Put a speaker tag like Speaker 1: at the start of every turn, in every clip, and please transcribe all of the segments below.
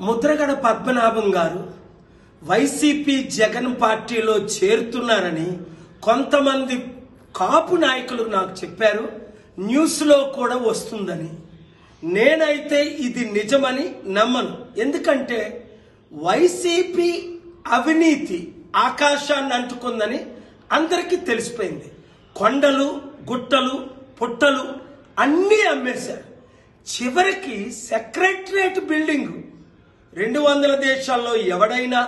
Speaker 1: ముద్రగడ పద్మనాభం గారు వైసీపీ జగన్ పార్టీలో చేరుతున్నారని కొంతమంది కాపు నాయకులు నాకు చెప్పారు. న్యూస్లో కూడా వస్తుందని. నేనైతే ఇది నిజమని నమ్మను. ఎందుకంటే వైసీపీ అవినీతి ఆకాశాన్ని అంటుకుందని అందరికీ తెలిసిపోయింది. కొండలు గుట్టలు పుట్టలు అన్నీ అమ్మేశారు. చివరికి సెక్రటరియట్ బిల్డింగ్ 200 దేశాల్లో ఎవడైనా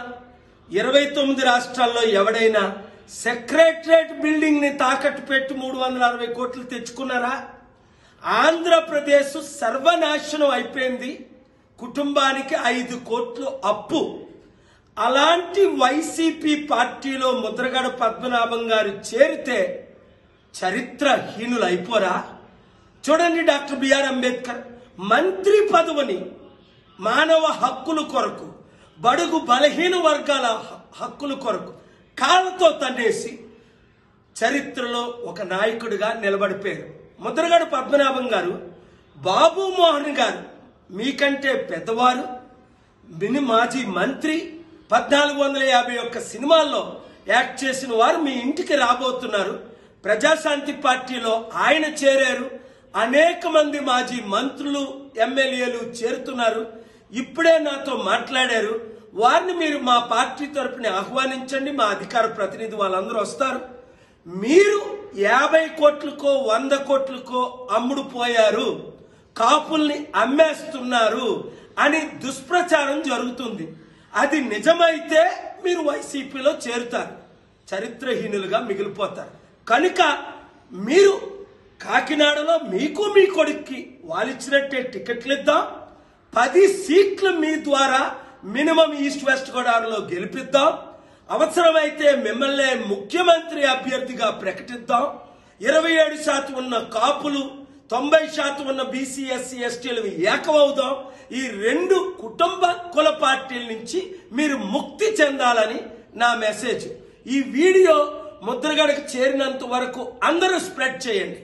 Speaker 1: 29 రాష్ట్రాల్లో ఎవడైనా సెక్రటరియట్ బిల్డింగ్ ని తాకట్టు పెట్టి 360 కోట్లు తెచ్చుకున్నారా? ఆంధ్రప్రదేశ్ సర్వనాశనం అయిపోయింది. కుటుంబానికి 5 కోట్లు అప్పు. అలాంటి వైసీపీ పార్టీలో ముద్రగడ పద్మనాభం గారు చేరితే చరిత్రహీనులు అయిపోరా? చూడండి, డాక్టర్ బిఆర్ అంబేద్కర్ మంత్రి పదవిని మానవ హక్కుల కొరకు, బడుగు బలహీన వర్గాల హక్కుల కొరకు కాళ్ళతో తన్నేసి చరిత్రలో ఒక నాయకుడిగా నిలబడిపోయారు. ముద్రగడ పద్మనాభం గారు, బాబు మోహన్ గారు మీకంటే పెద్దవారు, మాజీ మంత్రి, 1451 సినిమాల్లో యాక్ట్ చేసిన వారు మీ ఇంటికి రాబోతున్నారు. ప్రజాశాంతి పార్టీలో ఆయన చేరారు. అనేక మంది మాజీ మంత్రులు, ఎమ్మెల్యేలు చేరుతున్నారు. ఇప్పుడే నాతో మాట్లాడారు. వారిని మీరు మా పార్టీ తరపున ఆహ్వానించండి. మా అధికార ప్రతినిధి వాళ్ళందరూ వస్తారు. మీరు 50 కోట్లకో 100 కోట్లకో అమ్ముడు పోయారు, కాపుల్ని అమ్మేస్తున్నారు అని దుష్ప్రచారం జరుగుతుంది. అది నిజమైతే మీరు వైసీపీలో చేరుతారు, చరిత్రహీనులుగా మిగిలిపోతారు. కనుక మీరు కాకినాడలో మీకు మీ కొడుక్కి వాళ్ళిచ్చినట్టే టికెట్లు ఇద్దాం. 10 సీట్లు మీ ద్వారా మినిమం ఈస్ట్ వెస్ట్ గోదావరిలో గెలిపిద్దాం. అవసరమైతే మిమ్మల్ని ముఖ్యమంత్రి అభ్యర్థిగా ప్రకటిద్దాం. 27% ఉన్న కాపులు, 90% ఉన్న బీసీ ఎస్సీ ఎస్టీలు ఏకమవుదాం. ఈ 2 కుటుంబ కుల పార్టీల నుంచి మీరు ముక్తి చెందాలని నా మెసేజ్. ఈ వీడియో ముద్రగడకు చేరినంత వరకు అందరూ స్ప్రెడ్ చేయండి.